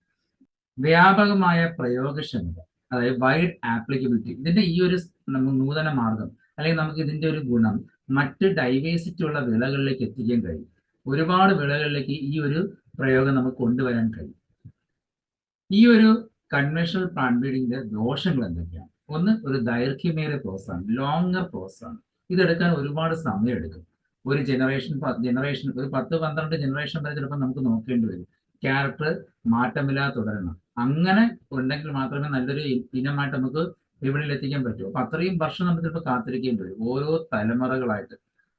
വ്യാപകമായ പ്രയോഗക്ഷമത, അതായത് വൈഡ് ആപ്ലിക്കബിലിറ്റി. ഇതിന്റെ ഈ ഒരു നൂതന മാർഗം അല്ലെങ്കിൽ നമുക്ക് ഇതിന്റെ ഒരു ഗുണം മറ്റ് ഡൈവേഴ്സിറ്റി ഉള്ള വിളകളിലേക്ക് എത്തിക്കാൻ കഴിയും. ഒരുപാട് വിളകളിലേക്ക് ഈ ഒരു പ്രയോഗം നമുക്ക് കൊണ്ടുവരാൻ കഴിയും. ഈ ഒരു കൺവെൻഷണൽ പ്ലാന്റ് ബ്രീഡിങ്ങിന്റെ ദോഷങ്ങൾ എന്തൊക്കെയാണ്? ഒന്ന്, ഒരു ദൈർഘ്യമേറിയ പ്രോസസ്സാണ്, ലോങ്ങർ പ്രോസസ്സാണ്. ഇതെടുക്കാൻ ഒരുപാട് സമയം എടുക്കും. ഒരു ജനറേഷൻ ഒരു 10-12 ജനറേഷൻ വരെ ചിലപ്പോൾ നമുക്ക് നോക്കേണ്ടി വരും. ക്യാരക്ടർ മാറ്റമില്ലാതെ തുടരണം. അങ്ങനെ ഉണ്ടെങ്കിൽ മാത്രമേ നല്ലൊരു ഇനമായിട്ട് നമുക്ക് വിപണിയിൽ എത്തിക്കാൻ പറ്റൂ. അപ്പൊ അത്രയും വർഷം നമുക്ക് ചിലപ്പോൾ കാത്തിരിക്കേണ്ടി വരും. ഓരോ തലമുറകളായിട്ട്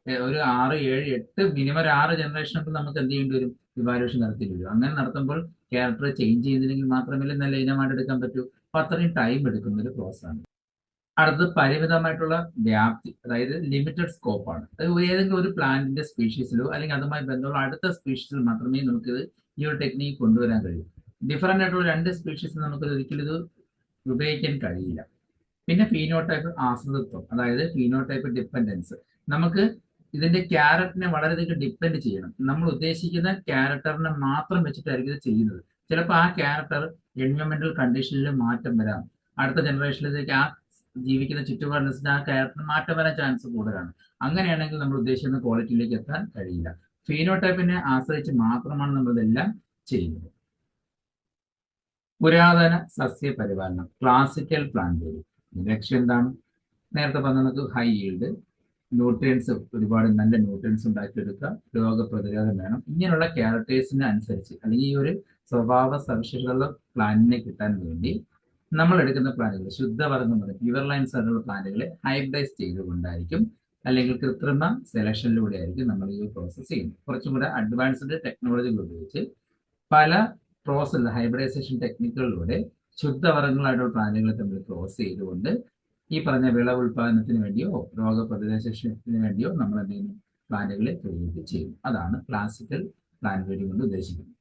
ഒരു 6, 7, 8 മിനിമം ഒരു 6 ജനറേഷൻ നമുക്ക് എന്ത് ചെയ്യേണ്ടി വരും? ഇവാലുവേഷൻ നടത്തേണ്ടി വരും. അങ്ങനെ നടത്തുമ്പോൾ ക്യാരക്ടർ ചേഞ്ച് ചെയ്യുന്നില്ലെങ്കിൽ മാത്രമേ നല്ല ഇനമായിട്ട് എടുക്കാൻ പറ്റൂ. അപ്പൊ അത്രയും ടൈം എടുക്കുന്ന ഒരു പ്രോസസ്സാണ്. അടുത്തത് പരിമിതമായിട്ടുള്ള വ്യാപ്തി, അതായത് ലിമിറ്റഡ് സ്കോപ്പാണ്. അത് ഏതെങ്കിലും ഒരു പ്ലാന്റിന്റെ സ്പീഷീസിലോ അല്ലെങ്കിൽ അതുമായി ബന്ധമുള്ള അടുത്ത സ്പീഷീസിൽ മാത്രമേ നമുക്കിത് ഈ ഒരു ടെക്നിക്ക് കൊണ്ടുവരാൻ കഴിയും. ഡിഫറൻ്റ് ആയിട്ടുള്ള 2 സ്പീഷീസ് നമുക്ക് ഒരിക്കലും ഇത് ഉപയോഗിക്കാൻ കഴിയില്ല. പിന്നെ ഫീനോടൈപ്പ് ആശ്രിതത്വം, അതായത് ഫീനോടൈപ്പ് ഡിപ്പെൻഡൻസ്. നമുക്ക് ഇതിന്റെ ക്യാരക്ടറിനെ വളരെയധികം ഡിപ്പെൻഡ് ചെയ്യണം. നമ്മൾ ഉദ്ദേശിക്കുന്ന ക്യാരക്ടറിനെ മാത്രം വെച്ചിട്ടായിരിക്കും ഇത് ചെയ്യുന്നത്. ചിലപ്പോൾ ആ ക്യാരക്ടർ എൻവയോൺമെന്റൽ കണ്ടീഷനിൽ മാറ്റം വരാം. അടുത്ത ജനറേഷനിലേക്ക് ആ ജീവിക്കുന്ന ചുറ്റുപാടിനനുസരിച്ച് ആ ക്യാരക്ടറിന് മാറ്റം വരാൻ ചാൻസ് കൂടുതലാണ്. അങ്ങനെയാണെങ്കിൽ നമ്മൾ ഉദ്ദേശിക്കുന്ന ക്വാളിറ്റിയിലേക്ക് എത്താൻ കഴിയില്ല. ഫീനോടൈപ്പിനെ ആശ്രയിച്ച് മാത്രമാണ് നമ്മൾ ഇതെല്ലാം ചെയ്യുന്നത്. പുരാതന സസ്യ പരിപാലനം, ക്ലാസിക്കൽ പ്ലാന്റ് ലക്ഷ്യം എന്താണ്? നേരത്തെ പറഞ്ഞ നമുക്ക് ഹൈ ഈൽഡ്, ന്യൂട്രിയൻസ്, ഒരുപാട് നല്ല ന്യൂട്രിയൻസ് ഉണ്ടാക്കിയെടുക്കുക, രോഗപ്രതിരോധം വേണം. ഇങ്ങനെയുള്ള ക്യാരക്ടേഴ്സിന് അനുസരിച്ച് അല്ലെങ്കിൽ ഈ ഒരു സ്വഭാവ സവിശേഷതയുള്ള പ്ലാന്റിനെ കിട്ടാൻ വേണ്ടി നമ്മൾ എടുക്കുന്ന പ്ലാന്റുകൾ, ശുദ്ധവർഗം പ്യുവർ ലൈൻസ് ആയിട്ടുള്ള പ്ലാന്റുകളെ ഹൈബ്രൈസ് ചെയ്തുകൊണ്ടായിരിക്കും അല്ലെങ്കിൽ കൃത്രിമ സെലക്ഷനിലൂടെ ആയിരിക്കും നമ്മൾ ഈ പ്രോസസ്സ് ചെയ്യുന്നത്. കുറച്ചും കൂടെ അഡ്വാൻസ്ഡ് ടെക്നോളജികൾ ഉപയോഗിച്ച് പല പ്രോസസ് ഹൈബ്രിഡൈസേഷൻ ടെക്നിക്കുകളിലൂടെ ശുദ്ധവർഗങ്ങളായിട്ടുള്ള പ്ലാന്റുകളെ തമ്മിൽ ക്രോസ് ചെയ്തുകൊണ്ട് ഈ പറഞ്ഞ വിളവ് ഉൽപാദനത്തിന് വേണ്ടിയോ രോഗപ്രതിരോധത്തിന് വേണ്ടിയോ നമ്മൾ എന്ത് ചെയ്യുന്നു? പ്ലാന്റുകളെ ക്രിയേറ്റ് ചെയ്യും. അതാണ് ക്ലാസിക്കൽ പ്ലാന്റ് ബ്രീഡിംഗ് കൊണ്ട് ഉദ്ദേശിക്കുന്നത്.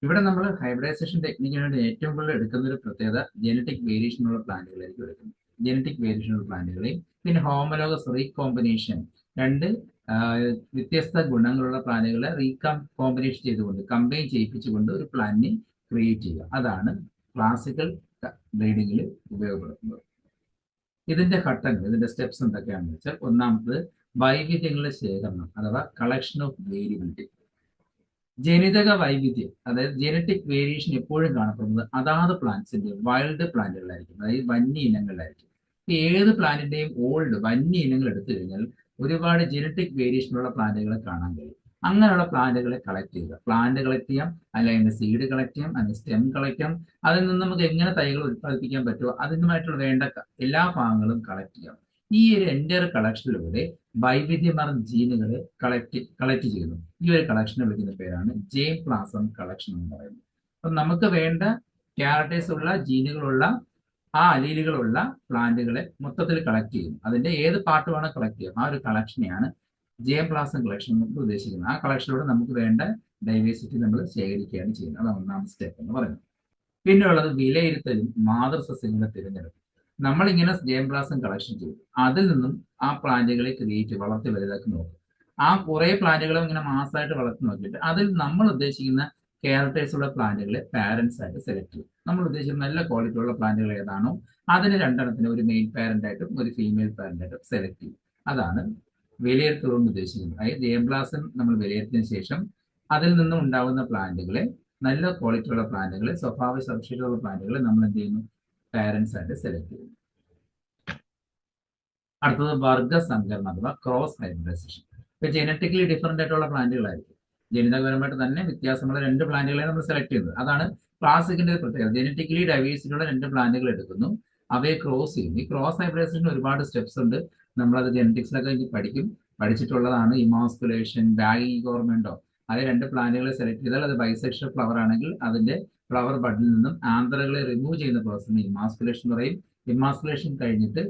ഇവിടെ നമ്മൾ ഹൈബ്രിഡൈസേഷൻ ടെക്നിക്കിന് വേണ്ടി ഏറ്റവും കൂടുതൽ എടുക്കുന്ന ഒരു പ്രത്യേകത ജനറ്റിക് വേരിയേഷനുള്ള പ്ലാന്റുകളായിരിക്കും എടുക്കുന്നത്. ജനറ്റിക് വേരിയേഷനുള്ള പ്ലാന്റുകളെയും പിന്നെ ഹോമോലോഗസ് റീകോമ്പിനേഷൻ, രണ്ട് വ്യത്യസ്ത ഗുണങ്ങളുള്ള പ്ലാന്റുകളെ കോമ്പിനേഷൻ ചെയ്തുകൊണ്ട് കമ്പൈൻ ചെയ്യിപ്പിച്ചുകൊണ്ട് ഒരു പ്ലാന്റിനെ ക്രിയേറ്റ് ചെയ്യുക. അതാണ് ക്ലാസിക്കൽ ബ്രീഡിങ്ങിൽ ഉപയോഗപ്പെടുത്തുന്നത്. ഇതിന്റെ ഘട്ടങ്ങൾ, ഇതിന്റെ സ്റ്റെപ്സ് എന്തൊക്കെയാണെന്ന് വെച്ചാൽ, ഒന്നാമത് വൈവിധ്യങ്ങളുടെ ശേഖരണം അഥവാ കളക്ഷൻ ഓഫ് വേരിയബിലിറ്റി. ജനിതക വൈവിധ്യം അതായത് ജനറ്റിക് വേരിയേഷൻ എപ്പോഴും കാണപ്പെടുന്നത് അതാത് പ്ലാന്റ്സിന്റെ വൈൽഡ് പ്ലാന്റുകളായിരിക്കും, അതായത് വന്യ ഇനങ്ങളിലായിരിക്കും. ഏത് പ്ലാന്റിന്റെയും ഓൾഡ് വന്യ ഇനങ്ങൾ എടുത്തു കഴിഞ്ഞാൽ ഒരുപാട് ജനറ്റിക് വേരിയേഷനുള്ള പ്ലാന്റുകളെ കാണാൻ കഴിയും. അങ്ങനെയുള്ള പ്ലാന്റുകളെ കളക്ട് ചെയ്യുക. പ്ലാന്റ് കളക്ട് ചെയ്യാം, അല്ലെങ്കിൽ സീഡ് കളക്ട് ചെയ്യാം, അല്ലെങ്കിൽ സ്റ്റെം കളക്ട് ചെയ്യാം. അതിൽ നിന്ന് നമുക്ക് എങ്ങനെ തൈകൾ ഉത്പാദിപ്പിക്കാൻ പറ്റുമോ അതിനുമായിട്ടുള്ള വേണ്ട എല്ലാ ഭാഗങ്ങളും കളക്ട് ചെയ്യാം. ഈ ഒരു എൻ്റർ കളക്ഷനിലൂടെ വൈവിധ്യമാർന്ന ജീനുകളെ കളക്ട് ചെയ്യുന്നു. ഈ ഒരു കളക്ഷനെ വിളിക്കുന്ന പേരാണ് ജേംപ്ലാസം കളക്ഷൻ എന്ന് പറയുന്നത്. അപ്പം നമുക്ക് വേണ്ട ക്യാരക്ടേഴ്സ് ഉള്ള ജീനുകളുള്ള ആ അലീലുകളുള്ള പ്ലാന്റുകളെ മൊത്തത്തിൽ കളക്ട് ചെയ്യുന്നു. അതിന്റെ ഏത് പാർട്ട് വേണം കളക്ട് ചെയ്യാം. ആ ഒരു കളക്ഷനെയാണ് ജേംപ്ലാസം കളക്ഷൻ കൊണ്ട് ഉദ്ദേശിക്കുന്നത്. ആ കളക്ഷനിലൂടെ നമുക്ക് വേണ്ട ഡൈവേഴ്സിറ്റി നമ്മൾ ശേഖരിക്കുകയാണ് ചെയ്യുന്നത്. അതാണ് ഒന്നാമത്തെ സ്റ്റെപ്പ് എന്ന് പറയുന്നത്. പിന്നെയുള്ളത് വിലയിരുത്തലും മാതൃസസ്യങ്ങളുടെ തിരഞ്ഞെടുപ്പ്. നമ്മളിങ്ങനെ ജേംപ്ലാസം കളക്ഷൻ ചെയ്യും, അതിൽ നിന്നും ആ പ്ലാന്റുകളെ വളർത്തി വലുതാക്കി നോക്കും. ആ കുറെ പ്ലാന്റുകളും ഇങ്ങനെ മാസമായിട്ട് വളർത്തി നോക്കിയിട്ട് അതിൽ നമ്മൾ ഉദ്ദേശിക്കുന്ന ക്യാരക്ടേഴ്സ് ഉള്ള പ്ലാന്റുകളെ പാരന്റ്സ് ആയിട്ട് സെലക്ട് ചെയ്യും. നമ്മൾ ഉദ്ദേശിക്കുന്ന നല്ല ക്വാളിറ്റി ഉള്ള പ്ലാന്റുകൾ ഏതാണോ അതിന് രണ്ടെണ്ണത്തിന് ഒരു മെയിൽ പാരന്റ് ആയിട്ടും ഒരു ഫീമെയിൽ പാരന്റ് ആയിട്ടും സെലക്ട് ചെയ്യും. അതാണ് വിലയിരുത്തൽ കൊണ്ട് ഉദ്ദേശിക്കുന്നത്. അതായത് ജേംപ്ലാസം നമ്മൾ വിലയിരുത്തിയതിനു ശേഷം അതിൽ നിന്നും ഉണ്ടാകുന്ന പ്ലാന്റുകളെ, നല്ല ക്വാളിറ്റി ഉള്ള പ്ലാന്റുകളെ, സ്വഭാവ സവിശേഷതയുള്ള പ്ലാന്റുകളെ നമ്മൾ എന്ത് ചെയ്യുന്നു? പാരന്റ്സ് ആയിട്ട് സെലക്ട് ചെയ്യുന്നു. അടുത്തത് വർഗസങ്കരണം അഥവാ ക്രോസ് ഹൈബ്രിഡൈസേഷൻ. ഇപ്പൊ ജനറ്റിക്കലി ഡിഫറെന്റ് ആയിട്ടുള്ള പ്ലാന്റുകളായിരിക്കും. ജനിതകപരമായിട്ട് തന്നെ വ്യത്യാസമുള്ള രണ്ട് പ്ലാന്റുകളെ നമ്മൾ സെലക്ട് ചെയ്യുന്നത്. അതാണ് ക്ലാസിക്കിന്റെ പ്രത്യേകത. ജനറ്റിക്കലി ഡൈവേഴ്സിറ്റിയുള്ള രണ്ട് പ്ലാന്റുകൾ എടുക്കുന്നു, അവയെ ക്രോസ് ചെയ്യുന്നു. ഈ ക്രോസ് ഹൈബ്രിഡൈസേഷൻ ഒരുപാട് സ്റ്റെപ്സ് ഉണ്ട്. നമ്മളത് ജനറ്റിക്സിലൊക്കെ പഠിച്ചിട്ടുള്ളതാണ്. ഇമാസ്കുലേഷൻ, ബാഗിംഗ് ഗോർമെന്റോ, അത് രണ്ട് പ്ലാന്റുകളെ സെലക്ട് ചെയ്താൽ അത് ബൈസെക്ഷൽ ഫ്ലവർ ആണെങ്കിൽ അതിന്റെ ഫ്ലവർ ബഡിൽ നിന്നും ആന്തറുകളെ റിമൂവ് ചെയ്യുന്ന പ്രോസസ്സിന് ഇമാസ്കുലേഷൻ പറയും. ഇമാസ്കുലേഷൻ കഴിഞ്ഞിട്ട്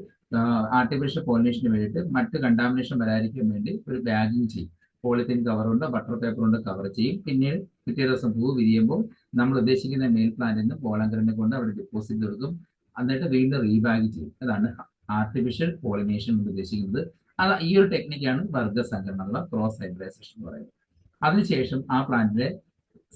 ആർട്ടിഫിഷ്യൽ പോളിനേഷന് വേണ്ടിയിട്ട് മറ്റ് കണ്ടാമിനേഷൻ വരാതിരിക്കാൻ വേണ്ടി ഒരു ബാഗിങ് ചെയ്യും. പോളിത്തീൻ കവറുണ്ട്, ബട്ടർ പേപ്പർ കൊണ്ട് കവർ ചെയ്യും. പിന്നീട് പിറ്റേ ദിവസം പൂ വിരിയുമ്പോൾ നമ്മൾ ഉദ്ദേശിക്കുന്ന മെയിൽ പ്ലാന്റിൽ നിന്ന് പോളങ്കറിനെ കൊണ്ട് അവിടെ ഡെപ്പോസിറ്റ് കൊടുക്കും. എന്നിട്ട് വീണ്ടും റീബാഗ് ചെയ്യും. അതാണ് ആർട്ടിഫിഷ്യൽ പോളിനേഷൻ കൊണ്ട് ഉദ്ദേശിക്കുന്നത്. അത് ഈ ഒരു ടെക്നിക്കാണ് വർഗസങ്കരണം അഥവാ ക്രോസ് ഹൈബ്രിഡൈസേഷൻ എന്ന് പറയുന്നത്. അതിനുശേഷം ആ പ്ലാന്റിലെ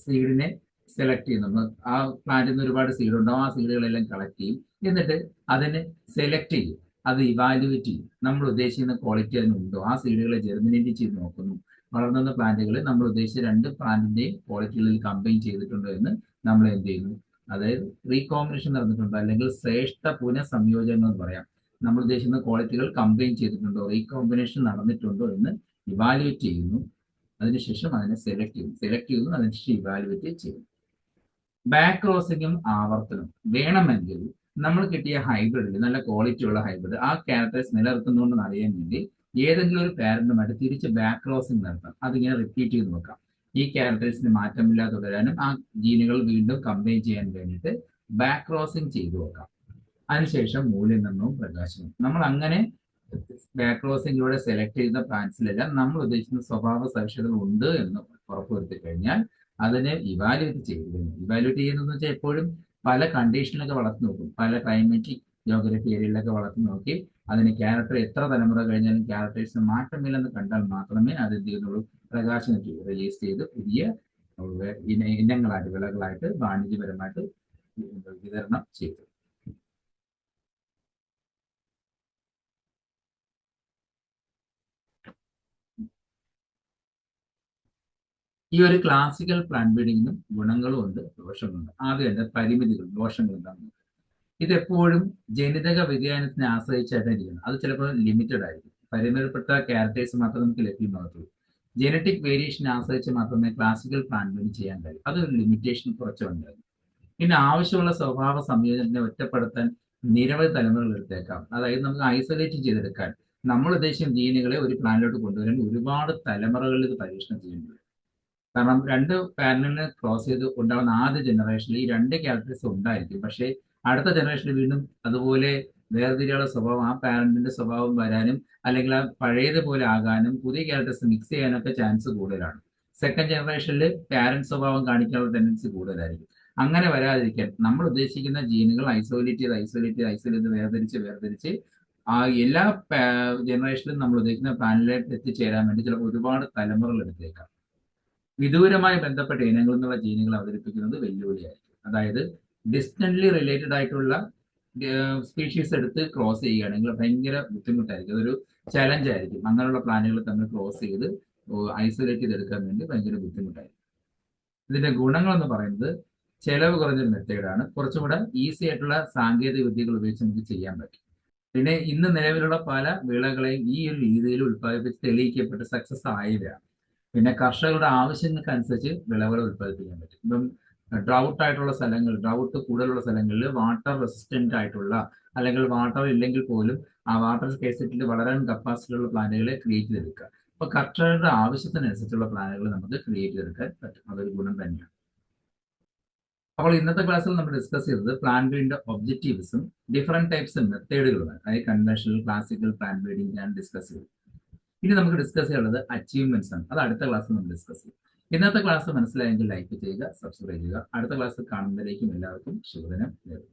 സീഡിനെ സെലക്ട് ചെയ്യുന്നു. ആ പ്ലാന്റിൽ നിന്ന് ഒരുപാട് സീഡ് ഉണ്ടാവും. ആ സീഡുകളെല്ലാം കളക്ട് ചെയ്യും. എന്നിട്ട് അതിനെ സെലക്ട് ചെയ്യും, അത് ഇവാലുവേറ്റ് ചെയ്യും. നമ്മൾ ഉദ്ദേശിക്കുന്ന ക്വാളിറ്റി അതിനുണ്ടോ, ആ സീഡുകളെ ജെർമിനേറ്റ് ചെയ്ത് നോക്കുന്നു. വളർന്നുന്ന പ്ലാന്റുകൾ നമ്മൾ ഉദ്ദേശിച്ച രണ്ട് പ്ലാന്റിന്റെയും ക്വാളിറ്റികളിൽ കമ്പൈൻ ചെയ്തിട്ടുണ്ടോ എന്ന് നമ്മൾ എന്ത് ചെയ്യുന്നു? അതായത് റീകോമ്പിനേഷൻ നടന്നിട്ടുണ്ടോ, അല്ലെങ്കിൽ ശ്രേഷ്ഠ പുനഃസംയോജനം എന്ന് പറയാം. നമ്മൾ ഉദ്ദേശിക്കുന്ന ക്വാളിറ്റികൾ കമ്പൈൻ ചെയ്തിട്ടുണ്ടോ, റീകോമ്പിനേഷൻ നടന്നിട്ടുണ്ടോ എന്ന് ഇവാലുവേറ്റ് ചെയ്യുന്നു. അതിനുശേഷം അതിനെ സെലക്ട് ചെയ്യുന്നു. അതിനുശേഷം ഇവാലുവേറ്റ് ചെയ്യുന്നു. ബാക്ക് ക്രോസിങ്ങും ആവർത്തനം വേണമെങ്കിൽ നമ്മൾ കിട്ടിയ ഹൈബ്രിഡിൽ നല്ല ക്വാളിറ്റി ഉള്ള ഹൈബ്രിഡ് ആ ക്യാരക്ടേഴ്സ് നിലനിർത്തുന്നുണ്ടെന്ന് അറിയാൻ വേണ്ടി ഏതെങ്കിലും ഒരു പാരന്റുമായിട്ട് തിരിച്ച് ബാക്ക് ക്രോസിംഗ് നടത്താം. അതിങ്ങനെ റിപ്പീറ്റ് ചെയ്ത് നോക്കാം. ഈ ക്യാരക്ടേഴ്സിന് മാറ്റമില്ലാതെ തുടരാനും ആ ജീനുകൾ വീണ്ടും കമ്പൈൻ ചെയ്യാൻ വേണ്ടിയിട്ട് ബാക്ക് ക്രോസിംഗ് ചെയ്തു നോക്കാം. അതിനുശേഷം മൂല്യനിർണ്ണയവും പ്രകാശനവും. നമ്മൾ അങ്ങനെ ബാക്ക് ക്രോസിംഗിലൂടെ സെലക്ട് ചെയ്യുന്ന പ്ലാന്റ്സിലെല്ലാം നമ്മൾ ഉദ്ദേശിക്കുന്ന സ്വഭാവ സവിശേഷതകൾ ഉണ്ട് എന്ന് ഉറപ്പുവരുത്തി കഴിഞ്ഞാൽ അതിനെ ഇവാലുവേറ്റ് ചെയ്യുന്നതെന്ന് വെച്ചാൽ എപ്പോഴും പല കണ്ടീഷനിലൊക്കെ വളർത്തി നോക്കും. പല ക്ലൈമറ്റിക് ജോഗ്രഫി ഏരിയയിലൊക്കെ വളർത്തി നോക്കി അതിന് ക്യാരക്ടർ എത്ര തലമുറ കഴിഞ്ഞാലും ക്യാരക്ടേഴ്സിന് മാറ്റമില്ലെന്ന് കണ്ടാൽ മാത്രമേ അത് എന്ത് ചെയ്യുന്നുള്ളൂ? പ്രകാശനം ചെയ്യും. റിലീസ് ചെയ്ത് പുതിയ ഇനങ്ങളായിട്ട്, വിളകളായിട്ട് വാണിജ്യപരമായിട്ട് വിതരണം ചെയ്തു. ഈ ഒരു ക്ലാസിക്കൽ പ്ലാൻ ബ്രീഡിങ്ങിനും ഗുണങ്ങളും ഉണ്ട്, ദോഷങ്ങളുണ്ട്. ആദ്യം തന്നെ പരിമിതികൾ, ദോഷങ്ങൾ എന്താണെന്ന്. ഇതെപ്പോഴും ജനിതക വ്യതിയാനത്തിനെ ആശ്രയിച്ചായിട്ടാണ് ഇരിക്കുന്നത്. അത് ചിലപ്പോൾ ലിമിറ്റഡ് ആയിരിക്കും. പരിമിതപ്പെട്ട ക്യാരക്ടേഴ്സ് മാത്രമേ നമുക്ക് ലഭ്യമാകത്തുള്ളൂ. ജനറ്റിക് വേരിയേഷനെ ആശ്രയിച്ച് മാത്രമേ ക്ലാസിക്കൽ പ്ലാൻ ബ്രീഡിങ് ചെയ്യാൻ കഴിയൂ. അതൊരു ലിമിറ്റേഷൻ കുറച്ചുണ്ടായിരുന്നു. പിന്നെ ആവശ്യമുള്ള സ്വഭാവ സംയോജനത്തിനെ ഒറ്റപ്പെടുത്താൻ നിരവധി തലമുറകൾ എടുത്തേക്കാം. അതായത് നമുക്ക് ഐസൊലേറ്റ് ചെയ്തെടുക്കാൻ നമ്മൾ ഉദ്ദേശിക്കുന്ന ജീനുകളെ ഒരു പ്ലാനിലോട്ട് കൊണ്ടുവരാൻ ഒരുപാട് തലമുറകളിൽ ഇത് പരീക്ഷണം ചെയ്യേണ്ടി. കാരണം രണ്ട് പാരലിനെ ക്രോസ് ചെയ്ത് ഉണ്ടാകുന്ന ആദ്യ ജനറേഷനിൽ ഈ രണ്ട് ക്യാരക്ടേഴ്സ് ഉണ്ടായിരിക്കും. പക്ഷേ അടുത്ത ജനറേഷനിൽ വീണ്ടും അതുപോലെ വേർതിരിയുള്ള സ്വഭാവം, ആ പാരന്റിന്റെ സ്വഭാവം വരാനും അല്ലെങ്കിൽ ആ പഴയതുപോലെ ആകാനും പുതിയ ക്യാരക്ടേഴ്സ് മിക്സ് ചെയ്യാനൊക്കെ ചാൻസ് കൂടുതലാണ്. സെക്കൻഡ് ജനറേഷനിൽ പാരന്റ് സ്വഭാവം കാണിക്കാനുള്ള ടെൻഡൻസി കൂടുതലായിരിക്കും. അങ്ങനെ വരാതിരിക്കാൻ നമ്മൾ ഉദ്ദേശിക്കുന്ന ജീനുകൾ ഐസൊലേറ്റ് വേർതിരിച്ച് ആ എല്ലാ ജനറേഷനിലും നമ്മൾ ഉദ്ദേശിക്കുന്ന പാനലിലേക്ക് എത്തിച്ചേരാൻ വേണ്ടി ചിലപ്പോൾ ഒരുപാട് തലമുറകൾ എടുത്തേക്കാം. വിദൂരമായി ബന്ധപ്പെട്ട ഇനങ്ങളിൽ നിന്നുള്ള ജീനുകൾ അവതരിപ്പിക്കുന്നത് വെല്ലുവിളിയായിരിക്കും. അതായത് ഡിസ്റ്റന്റ്ലി റിലേറ്റഡ് ആയിട്ടുള്ള സ്പീഷീസ് എടുത്ത് ക്രോസ് ചെയ്യുകയാണെങ്കിൽ ഭയങ്കര ബുദ്ധിമുട്ടായിരിക്കും. അതൊരു ചലഞ്ച് ആയിരിക്കും. അങ്ങനെയുള്ള പ്ലാനുകൾ തമ്മിൽ ക്രോസ് ചെയ്ത് ഐസൊലേറ്റ് ചെയ്തെടുക്കാൻ വേണ്ടി ഭയങ്കര ബുദ്ധിമുട്ടായിരിക്കും. ഇതിന്റെ ഗുണങ്ങൾ എന്ന് പറയുന്നത് ചെലവ് കുറഞ്ഞൊരു മെത്തേഡാണ്. കുറച്ചുകൂടെ ഈസി ആയിട്ടുള്ള സാങ്കേതിക വിദ്യകൾ ഉപയോഗിച്ച് നമുക്ക് ചെയ്യാൻ പറ്റും. പിന്നെ ഇന്ന് നിലവിലുള്ള പല വിളകളെയും ഈ ഒരു രീതിയിൽ ഉത്പാദിപ്പിച്ച് തെളിയിക്കപ്പെട്ട് സക്സസ് ആയവയാണ്. പിന്നെ കർഷകരുടെ ആവശ്യങ്ങൾക്കനുസരിച്ച് വിളകൾ ഉത്പാദിപ്പിക്കാൻ പറ്റും. ഇപ്പം ഡ്രൗട്ട് കൂടുതലുള്ള സ്ഥലങ്ങളിൽ വാട്ടർ റെസിസ്റ്റന്റ് ആയിട്ടുള്ള അല്ലെങ്കിൽ വാട്ടർ ഇല്ലെങ്കിൽ പോലും ആ വാട്ടർ സ്കേഴ്സിറ്റിയിൽ വളരാൻ കപ്പാസിറ്റി ഉള്ള പ്ലാന്റുകളെ ക്രിയേറ്റ് ചെയ്തെടുക്കുക. അപ്പൊ കർഷകരുടെ ആവശ്യത്തിനനുസരിച്ചുള്ള പ്ലാനുകൾ നമുക്ക് ക്രിയേറ്റ് ചെയ്തെടുക്കാൻ പറ്റും. അതൊരു ഗുണം തന്നെയാണ്. അപ്പോൾ ഇന്നത്തെ ക്ലാസ്സിൽ നമ്മൾ ഡിസ്കസ് ചെയ്തത് പ്ലാൻ ബ്രീഡിന്റെ ഒബ്ജക്റ്റീവ്സും ഡിഫറെന്റ് ടൈപ്സ് മെത്തേഡുകളുമാണ്. അതായത് കൺവെൻഷണൽ, ക്ലാസിക്കൽ പ്ലാൻ ബ്രീഡിംഗ് ഞാൻ ഡിസ്കസ് ചെയ്തു. ഇനി നമുക്ക് ഡിസ്കസ് ചെയ്യാനുള്ളത് അച്ചീവ്മെന്റ്സ് ആണ്. അത് അടുത്ത ക്ലാസ്സിൽ നമ്മൾ ഡിസ്കസ് ചെയ്യും. ഇന്നത്തെ ക്ലാസ് മനസ്സിലായെങ്കിൽ ലൈക്ക് ചെയ്യുക, സബ്സ്ക്രൈബ് ചെയ്യുക. അടുത്ത ക്ലാസ് കാണുന്നതിലേക്കും എല്ലാവർക്കും ശുഭദിനം നേരുന്നു.